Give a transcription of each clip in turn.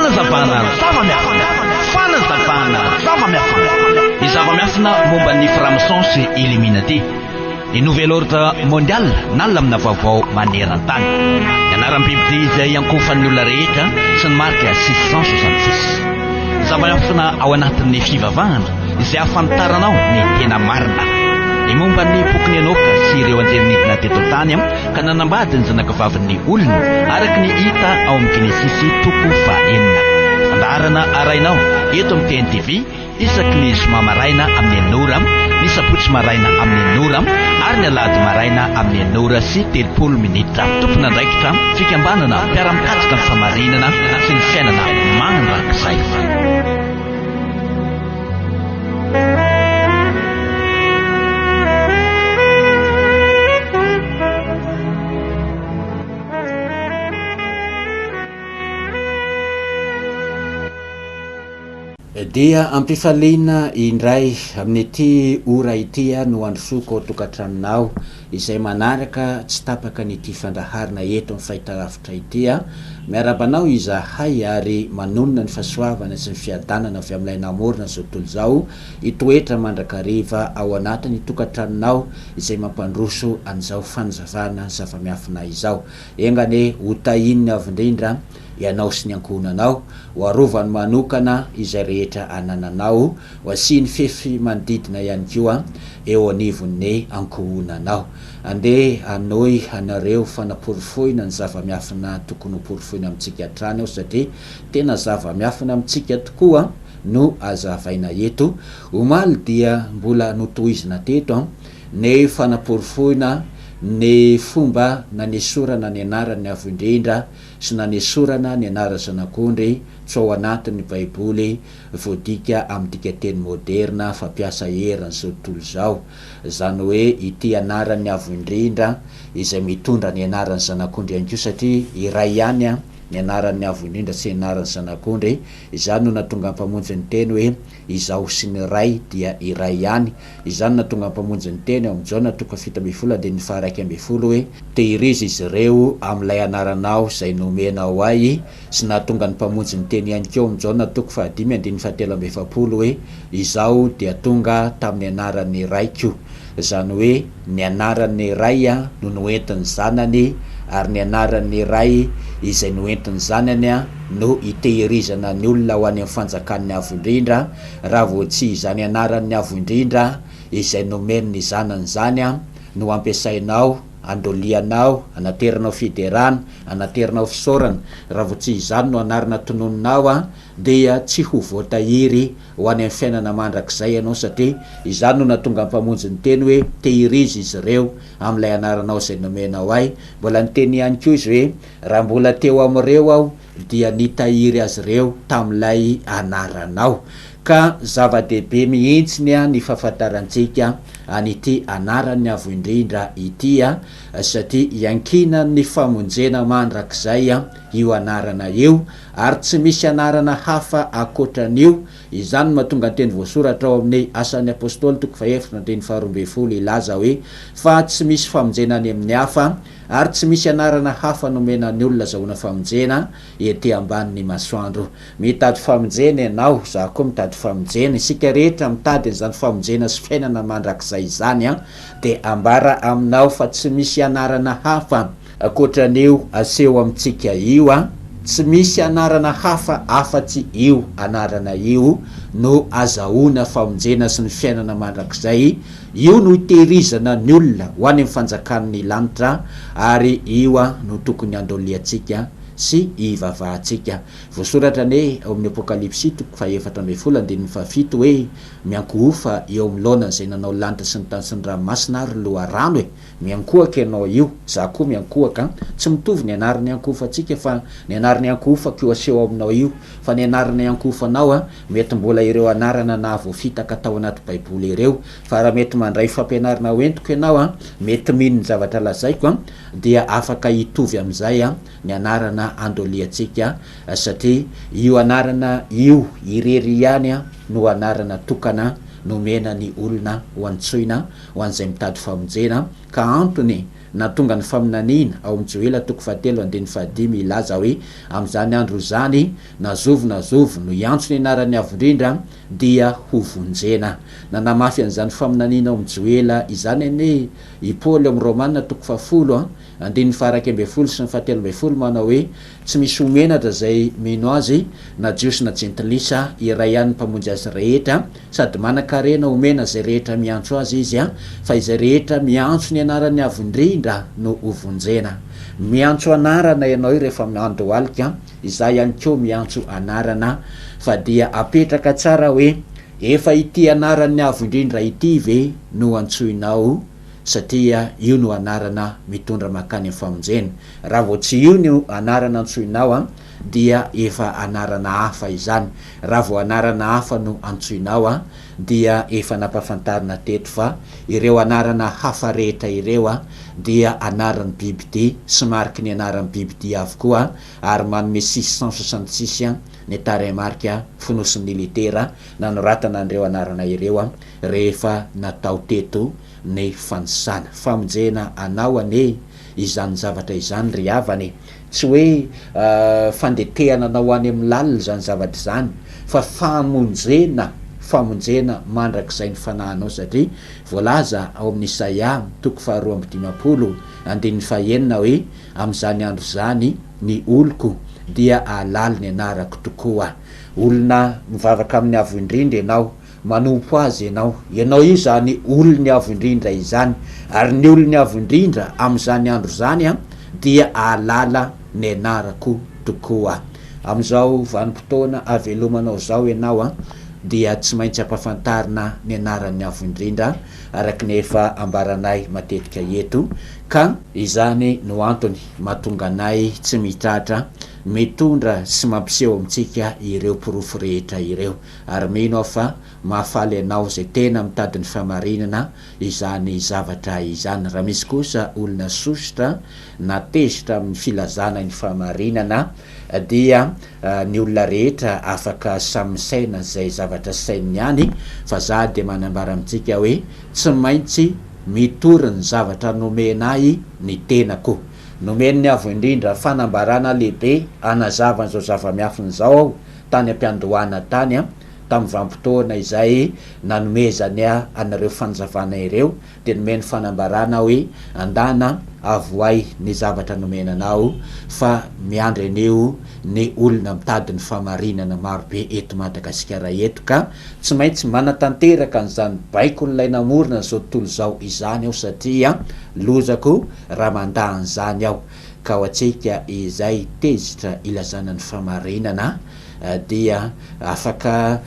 Fanazavana ny zava-miafina momba ny franc-maçon sy illuminati, ny nouvel ordre mondial na lamina vaovao maneran-tany, ny anaram-biby izay ankofan'ny olona rehetra sy ny marika 666. Zava-miafina ao anatin'ny fivavahana izay ahafantaranao ny tena marina, ny momba ny boky Enoka sy ireo anjelinidina teto tany ka nanambady ny zanakavavin'ny olona araka ny hita ao amin'ny Genesisy 4:4. Andarana arainao eto amin'ny TNTV isaky ny zoma maraina amin'ny 9h, ny sabotsy maraina amin'ny 9h ary ny alahady maraina amin'ny 9h30. Tompona andraikitra fikambanana mpiara-mikatsika ny famarinana sy ny fiainana mananrakizay. Dia ampifaliana indray amin'ity ora ity no androsoko tokantranonao izay manaraka tsy tapaka nyity fandraharina eto amin'ny fahitalavitra ity miarabanao izahay ary manonona ny fahasoavana sy ny fiadanana avy amin'ilay namorona zao tontolo zao itoetra mandrakariva ao anatin'ny tokantranonao izay mampandroso an'izao fanazavana zava-miafina izao. Engane hotahininy avy indrindra ianao sy ny ankohonanao hoarovany manokana izay rehetra anananao ho asiany fefy manodidina ihany koa eo anivon'ny ankohonanao. Ande anoy anareo fanaporifoina ny zava-miafina tokony hoporifoina amintsika hatrany ao satria tena zava-miafina amintsika tokoa no azavaina eto. Omaly dia mbola notohizina teto ny fanaporifoina ny fomba nanesorana ny anarany avy indrindra sy nanesorana ny anara zanak'ondry tsy ao anatin'ny baiboly voadika amin'ny dikateny moderna fampiasa eran'izao tontolo zao, zany hoe ity anarany avy indrindra izay mitondra ny anarany zanak'ondry ihany koa satria iray ihany ny anarany avy indrindra sy anarany zanak'ondry. Izany no natonga mpamonjy ny teny hoe izao sy ny ray dia iray ihany. Izany natonga mpamonjy ny teny amin'ny Jaona 7:20 hoe tehirizy izy ireo amin'ilay anaranao izay nomenao ahy, sy natonga ny mpamonjy ny teny ihany keo amin'ny Jaona 5:17 hoe izao dia tonga tamin'ny anaran'ny raiko. Zany hoe ny anaran'ny ray no noentin'ny zanany ary ny anaran'ny ray izay noentin'ny zanany no itehirizana ny olona ho any amin'ny fanjakan'ny avo indrindra, raha vao tsy izany anaran'ny avo indrindra izay nomen'ny zanany zany no ampiasainao, andolianao, anaterinao fiderana, anaterinao fisaorana, raha vao tsy izany no anarana tononinao dia tsy ho voatahiry ho any amin'ny fiainana mandrakizay ianao satria izany no natonga mpamonjy ny teny hoe tehirizy izy ireo amin'ilay anaranao izay nomenao ahy. Mbola ny teny ihany koa izy hoe raha mbola teo amin'ireo aho dia nitahiry azy ireo tamin'ilay anaranao. Ka zava-dehibe mihitsiny ny fahafantarantsika an'ity anarany avo indrindra ity satria iankina ny famonjena mandrakizay io anarana io ary tsy misy anarana hafa akoatran'io. Izany mahatonga ny teny voasoratra ao amin'ny Asan'ny Apôstôly 1:12 ilaza hoe fa tsy misy famonjena any amin'ny hafa ary tsy misy anarana hafa nomenan'ny olona zahoana famonjena ety ambanin'ny masoandro. Mitady famonjena ianao, za koa mitady famonjena, isika rehetra mitady an'izany famonjena sy fiainana mandrakizay izany dia ambara aminao fa tsy misy anarana hafa akoatran'io aseho amintsika io tsy misy anarana hafa afa-tsy io anarana io no azahoana famonjena sy ny fiainana mandrakizay. Io no hitehirizana ny olona ho any amin'ny fanjakan'ny lanitra ary io no tokony andoliantsika sy ivavahantsika. Voasoratra ny ao amin'ny Apokalipsy 4:7 hoe miankohofa eo amin'ny laonany izay nanao lanitra sy ny tany sy ny ranomasina ary loharano miankohaka ianao io, za koa miankohaka. Tsy mitovy ny anarany ankohofantsika fa ny anarany ankohofako io aseho aminao io, fa ny anarany ankohofanao mety mbola ireo anarana na voafitaka tao anaty baiboly ireo, fa raha mety mandray fampianarana hoentiko ianao mety mino ny zavatra lazaiko dia afaka hitovy amin'izay ny anarana andoliantsika satria io anarana io irery ihany no anarana tokana nomena ny olona ho antsoina ho an'izay mitady famonjena ka antony na tonga ny faminaniana ao amin'ny Joela 7:15 ilaza hoe amin'izany andro zany nazovo no iantso ny anaran'ny avondrindra dia ho vonjena. Nanamafy an'izany faminaniana ao amin'ny Joela izany ane i Paoly amin'ny Romanina 10 andin'ny 12 sy ny 17 manao hoe tsy misy homenatra zay mino azy na jiosy na jentilisa iray ihany mpamonjy azy rehetra sady manan-karena homena zay rehetra miantso azy izy fa izay rehetra miantso ny anaran'ny avondrindra no hovonjena. Miantso anarana ianao rehefa andro alika, izah ihany koa miantso anarana fa dia apetraka tsara hoe efa ity anaran'ny avondrindra ity ve no antsoinao, satria io no anarana mitondra makany amin'ny famonjena. Raha vao tsy io no anarana antsoinao dia efa anarana hafa izany. Raha vao anarana hafa no antsoinao dia efa nampafantarina teto fa ireo anarana hafa rehetra ireo dia anaran'ny bibidia sy mariky ny anaran'ny bibidia avokoa ary manome 666 ny taremarika fonosiny militera nanoratana an'ireo anarana ireo rehefa natao teto ny fanisana. Famonjena anao ane izany zavatra izany ry havany, tsy hoe fandetehana anao any amin'ny lalina zany zavatra izany fa famonjena mandrakizay ny fanahinao, satria voalaza ao amin'ny Isaia 2:15 hoe amin'izany andro zany ny oloko dia alala ny anarako tokoa. Olona mivavaka amin'ny avo indrindra ianao, manompo azy ianao io zany olony avo indrindra izany, ary ny olony avo indrindra amin'izany andro zany dia alala ny anarako tokoa. Amin'izao vanim-potoana avelomanao zao ianao dia tsy maintsy ampafantarina ny anaran'ny avo indrindra araka ny efa ambaranay matetika eto, ka izany no antony mahatonga anay tsy mitratra mitondra sy mampiseho amintsika ireo porofo rehetra ireo, ary mino fa mahafaly anao zay tena mitady ny famarinana izany zavatra izany. Raha misy kosa olona sositra na tezitra amin'ny filazana ny famarinana dia ny olona rehetra afaka samisaina zay zavatra sainy ihany, fa za de manambara amintsika hoe tsy maintsy mitory ny zavatra nomenay ny tenako. Nomen'ny avo indrindra fanambarana lehibe anazava zao zava-miafiny zao aho tany ampiandohana tany tamin'ny vanim-potoana izay nanomezany anareo fanazavana ireo, de nomeny fanambarana hoe andana avoay ny zavatra nomenanao, fa miandry aneo ny olona mitady ny famarinana marobe eto Madagasikara eto, ka tsy maintsy manatanteraka an'izany baiko nylay namorona zao tontolo zao izany aho, satria lozako raha mandahan' zany aho. Ka ho antsika izay tezitra ilazana ny famarinana dia afaka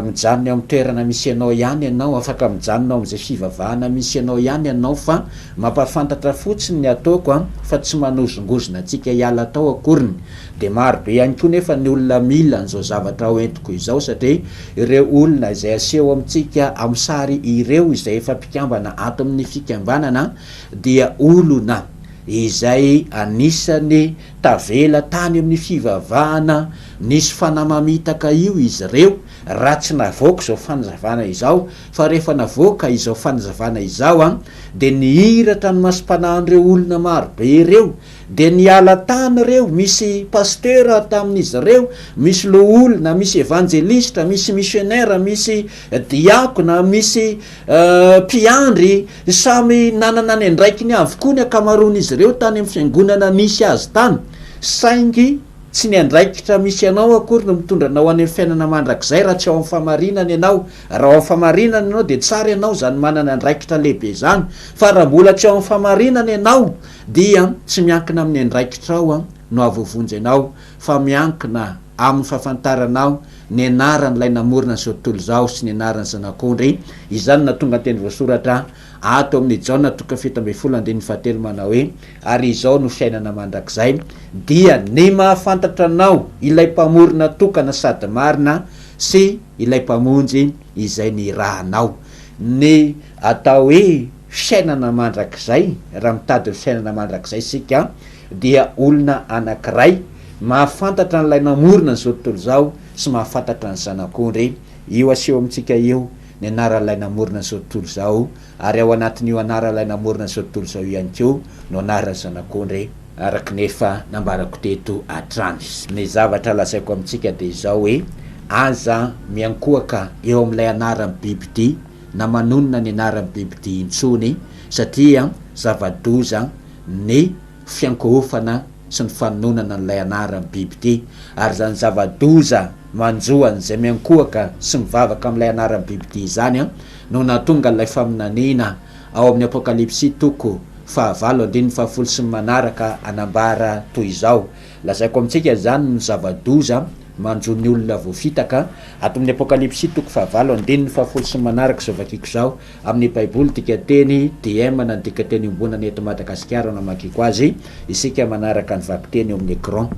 mijanona amin'ny toerana misy anao ihany ianao, afaka mijanona amin'izay fivavahana misy anao ihany ianao, fa mampafantatra fotsiny ny ataoko fa tsy manozongozona antsika hiala tao akoriny. De marobe ihany koa nefa ny olona mila an'izao zavatra ho entiko izao, satria ireo olona izay aseho amintsika amin'ny sary ireo izay efa mpikambana ato amin'ny fikambanana dia olona izay anisany tavela tany amin'ny fivavahana nisy fanamamitaka io izy reo, raha tsy navoaka izao fanazavana izao, fa rehefa navoaka izao fanazavana izao de nihiratra ny masom-panahin'ireo olona marobe ireo, de niala tany reo, misy pasteur tamin'izy reo, misy loholona, misy evangelista, misy missionnaire, misy diakona, misy mpiandry, samy nanana ny andraikiny avokoa ny akamaroan'izy ireo tany amin'ny fiangonana misy azy tany, saingy tsy ny andraikitra misy anao akory no mitondra anao any amin'ny fiainana mandrakizay raha tsy ao amin'ny famarinana ianao. Raha ao amin'ny famarinana ianao de tsara ianao zany manana andraikitra lehibe zany, fa raha mbola tsy ao amin'ny famarinana ianao dia tsy miankina amin'ny andraikitra ao no avovonjy anao, fa miankina amin'ny fahafantaranao ny anaran'ilay namorona zao tontolo zao sy ny anaran'ny zanak'ondry. Izany na tonga teny voasoratra ato amin'ny Jaona 7:17 manao hoe ary izao no fiainana mandrakizay dia ny mahafantatra anao ilay mpamorona tokana sady marina sy ilay mpamonjy izay ny rahanao. Ny atao hoe fiainana mandrakizay, raha mitady ny fiainana mandrakizay sika dia olona anankiray mahafantatra n'ilay namorona zao tontolo zao sy mahafantatra ny zanak'ondry. Io aseho amintsika io ny anaralay namorona zao tontolo zao, ary ao anatin'io anaralay namorona zao tontolo zao ihany ko no anara zanak'ondry araky nefa nambarako teto atrany. Ny zavatra lazaiko amintsika de zao hoe aza miankoaka eo amin'ilay anaran'ny biby ty na manonona ny anaran'ny biby ty intsony, satria zava-doza ny fiankohofana sy ny fanonana n'ilay anaran'ny biby ty, ary zany zava-doza manjoany zay miankoaka sy mivavaka amin'ilay anaran'ny biby ty zany no natonga n'ilay faminanina ao amin'ny apokalipsy toko 7:7 sy manaraka anambara toy izao. Lazaiko amintsika zany ny zava-doza manjo ny olona voafitaka ato amin'ny apokalipsy toko 7:7 sy manaraka zao vakiko zao amin'ny baiboly tika teny DM na tika teny ombonany eto Madagasikara na makiko azy, isika manaraka ny vakiteny eo amin'ny écran.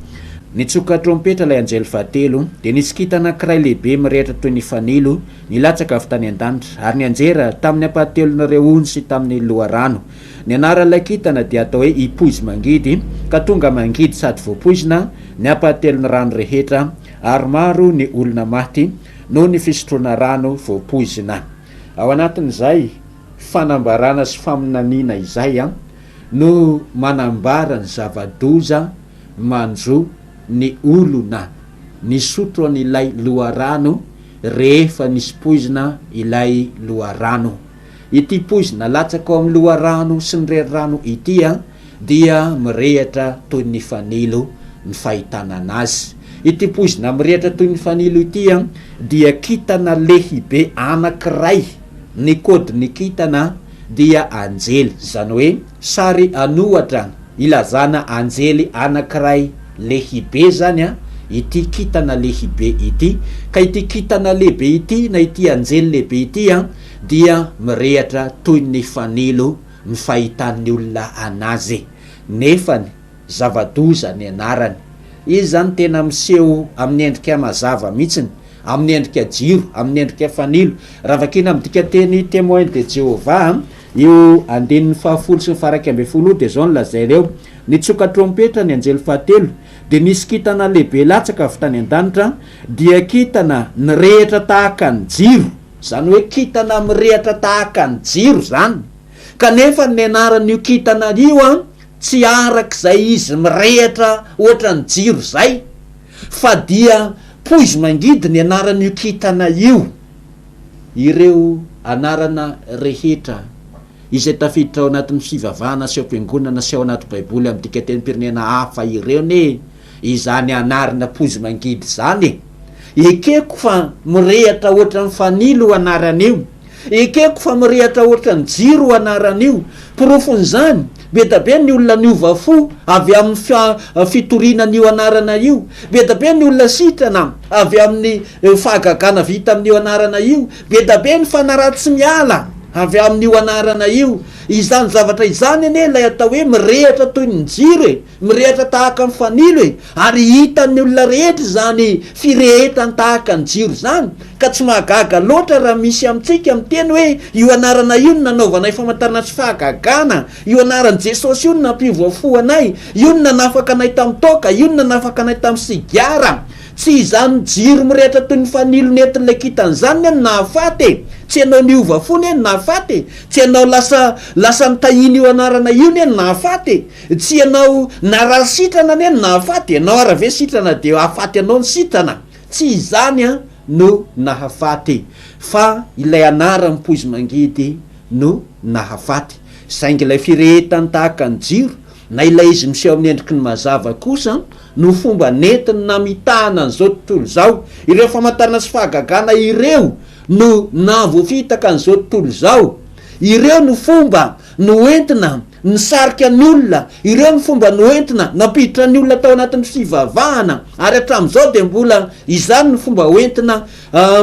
Nitsoka trompetra lay anjely fahatelo, de nisy kita anankiray lehibe mirehitra toy ny fanilo nilatsaka avy tany an-danitra, ary ny anjera tamin'ny apahatelonareo ony sy tamin'ny loharano. Ny anaran'ilay kitana dia atao hoe ipoizy mangidy, ka tonga mangidy sady voapoizina ny apahatelon'ny rano rehetra, ary maro ny olona maty no ny fisotroana rano voapoizina. Ao anatin'izay fanambarana sy faminaniana izay no manambara ny zava-doza manjo ny olona nisotro an'ilay loharano rehefa nisy poizina ilay loharano. Ity poizina latsaka ao amin'ny loharano sy ny rerano ity dia mirehatra toy ny fanilo ny fahitana anazy. Ity poizina mirehatra toy ny fanilo ity dia kitana lehibe anankiray, ny kodiny kitana dia anjely, zany hoe sary anohatra ilazana anjely anankiray lehibe zany ity kitana lehibe ity, ka ity kitana lehibe ity na ity anjely lehibe ity dia mirehatra toy ny fanilo ny fahitan'ny olona anazy, nefany zava-doza ny anarany. Izy zany tena miseho amin'ny endrika mazava mihitsiny, amin'ny endrika jiro, amin'ny endrika fanilo. Raha vakina amin'tika teny témoin de Jéhovah io 10 sy 11 de zao nylazay reo, nitsoka trompetra ny anjely fahatelo, de nisy kitana lehibe latsaka avy tany an-danitra, dia kitana nirehitra tahaka ny jiro, zany hoe kitana mirehatra tahaka ny jiro zany, kanefa ny anaran'io kitana io tsy arak'izay izy mirehatra ohatra ny jiro zay, fa dia poizy mangidy ny anaran'io kitana io. Ireo anarana rehetra izay tafiditra ao anatin'ny fivavahana sy ampiangonana sy ao anaty baiboly amin'tika teny pirenena hafa ireo ne, izany anarana poizy mangidy zany. Ekeko fa mirehatra ohatra ny fanilo anaran'io, ekeko fa mirehatra ohatra ny jiro anaran'io. Porofon'izany betabe ny olona niova fo avy amin'ny fitorinan'io anarana io, betabe ny olona sitrana avy amin'ny fahagagana vita amin'io anarana io, betabe ny fanaratsy miala avy amin'io anarana io. Izany zavatra izany ane lay atao hoe mirehatra toy ny jiro mirehatra tahaka ny fanilo ary hitan'ny olona rehetra zany firehetany tahaka ny jiro zany, ka tsy mahagaga loatra raha misy amintsika miteny hoe io anarana io no nanaovanay famantarana sy fahagagana, io anaran'i Jesosy io no nampivoafo anay, io no nanafaka anay tamin'ny toka, io no nanafaka anay tamin'ny sigara. Tsy izany jiro mirehatra toy ny fanilo nentin'ilay kitan'izany no nahafaty, tsy ianao niova fony no nahafaty, tsy ianao lasa nitahiny io anarana io no nahafaty, tsy ianao naraha sitrana no nahafaty, ianao arave sitrana de ahafaty anao ny sitrana. Tsy izany no nahafaty, fa ilay anarany poizy mangidy no nahafaty. Saingy ilay firehetany tahaka ny jiro na ilay izy miseho amin'ny endriky ny mazava kosa no fomba netiny namitahana an'izao tontolo zao. Ireo famantarana sy fahagagana ireo no navoafitaka an'izao tontolo zao, ireo no fomba no entina nisarika ny olona, ireo ny fomba no entina nampiditra ny olona tao anatin'ny fivavahana, ary hatramin'izao de mbola izany ny fomba hoentina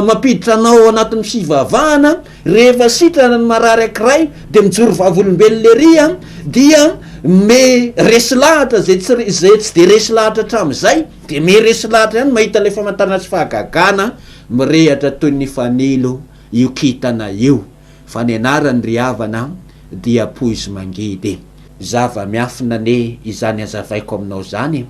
mampiditra anao anatin'ny fivavahana. Rehefa sitrana ny marary akiray de mijoro vavolombelon dia me resy lahatra zay tsy de resy lahatra hatramin'izay, de me resy lahatra ihany mahita le famantarana sy fahagagana mirehatra toy ny fanilo io kitana io. Fa ny anarany ry havana dia poizy mangidy. Zava-miafina ne izany azavaiko aminao zany,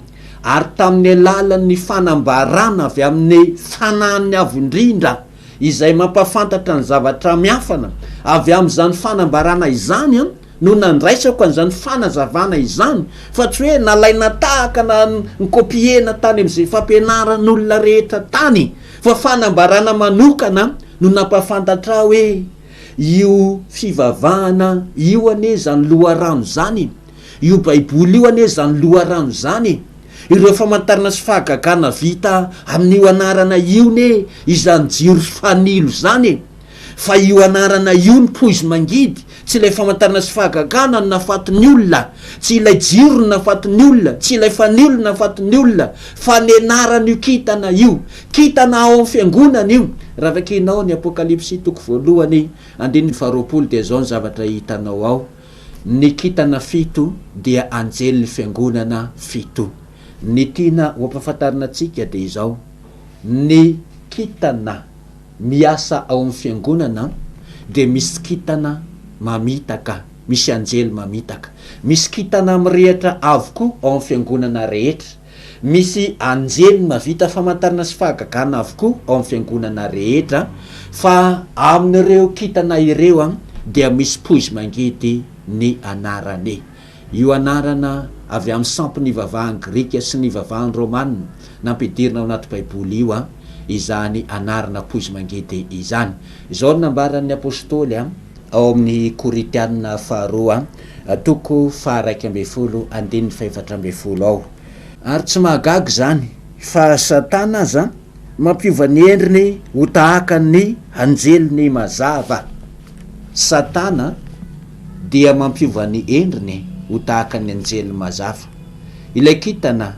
ary tamin'ny alalan'ny fanambarana avy amin'ny fanahiny avo indrindra izay mampafantatra ny zavatra miafana avy amin'izany fanambarana izany a no nandraisako an'izany fanazavana izany fa tsy hoe nalaina tahaka na nikopiena tany am'izay fampianaran'olona rehetra tany fa fanambarana manokana no nampafantatra hoe io fivavahana io ane zany loharano zany, io baiboly io ane zany loharano zany, ireo famantarana sy fahagagana vita amin'io anarana io ne izany jiro fanilo zany, fa io anarana io ny poizy mangidy, tsy ilay famantarana sy fahagagana no nafatiny olona, tsy ilay jiro no nafatiny olona, tsy ilay fanilo no nafatiny olona, fa ny anaran'io kitana io, kitana ao amin'ny fiangonana io. Raha vakinao ny apokalipsy toko voalohany andininy faharoapolo dia zao ny zavatra hitanao ao, ny kitana fito dia anjelin'ny fiangonana fito. Ny tiana ho ampahafantarina antsika dia izao, ny kitana miasa ao amin'ny fiangonana dia misy kitana mamitaka, misy anjely mamitaka, misy kitana mirehatra avokoa ao amin'ny fiangonana rehetra, misy anjely mavita famantarana sy fahagagana avokoa ao amin'ny fiangonana rehetra, fa amin'ireo kitana ireo dia misy poizy mangidy ny anarany. Io anarana avy amin'ny sampy ny vavahan'ny grika sy ny vavahan'ny romanina nampidirina ao anaty baiboly io izany anarana poizy mangidy izany. Izao no nambaran'ny apôstôly ao amin'ny Koritianina faharoa toko faha 1:4-7 ao. Ary tsy mahagaga zany fa Satana aza mampiova ny endriny ho tahaka ny anjeliny mazava. Satana dia mampiova ny endriny ho tahaka ny anjely mazava. Ilay kitana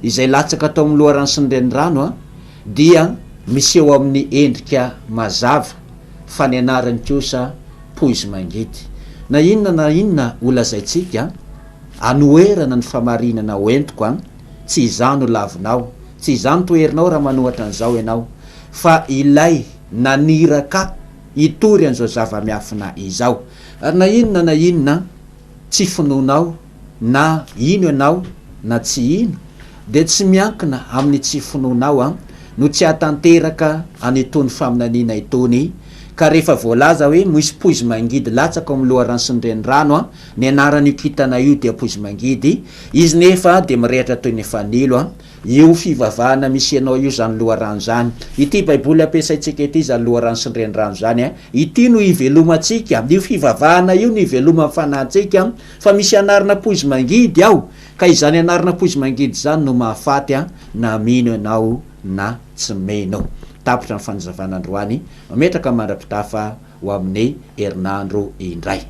izay latsaka tao amin'ny loharano sy ny renirano dia miseho amin'ny endrika mazava, fa ny anarany kosa poizy mangidy. Na inona olazaitsika anoerana ny famarinana hoentiko tsy izany ho lavinao, tsy izany toerinao raha manohatra an'izao ianao, fa ilay naniraka hitory an'izao zava-miafina izao. Ary na inona tsy finoanao na ino ianao na tsy ino dia tsy miankina amin'ny tsy finoanao no tsy hatanteraka an'itony faminaniana itony. Ka rehefa voalaza hoe misy poizy mangidy latsaka amin'ny loharano sy ny renirano ny anaran'io kitana io dia poizy mangidy, izy nefa dia mirehatra toy ny fanilo io fivavahana misy ianao io zany loharano zany. Ity baiboly ampiasaitsika ity zany loharano sy ny renirano zany ity no ivelomantsika, io fivavahana io no iveloma amin'ny fanahintsika, fa misy anarana poizy mangidy ao, ka izany anarana poizy mangidy zany no mahafaty na mino ianao na tsy meno. Tapitra ny fanazavana androany, mametraka mandrapitafa ho amin'ny herinandro indray.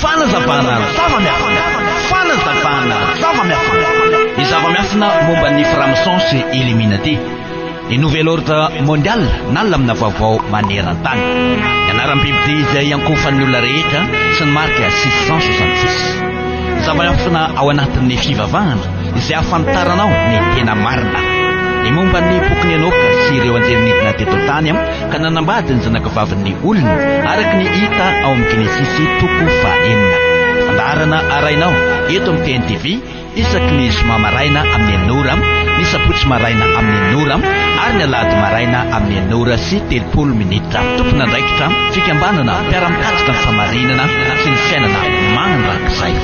Fanazavana zava-miafina. Ny zava-miafina momba ny franc-maçon sy Illuminati. Ny nouvel ordre mondial nalamina vaovao maneran-tany. Ny anaran'ny Biblia izay ankofan'ny olona rehetra sy ny marika 666. Zava-miafina ao anatin'ny fivavahana izay ahafantaranao ny tena marina. Ny momba ny boky Enoka sy ireo anjely nidina teto tany ka nanambady ny zanakavaviny olona araka ny hita ao amin'ny Genesisy toko 9. Fandaharana arainao eto amin'ny TNTV isaky ny zoma maraina amin'ny 9, ny sabotsy maraina amin'ny 9 ary ny alahady maraina amin'ny 9:30. Tompona andraikitra fikambanana mpiara-mikatsika ny famarinana sy ny fiainana manandrakizay.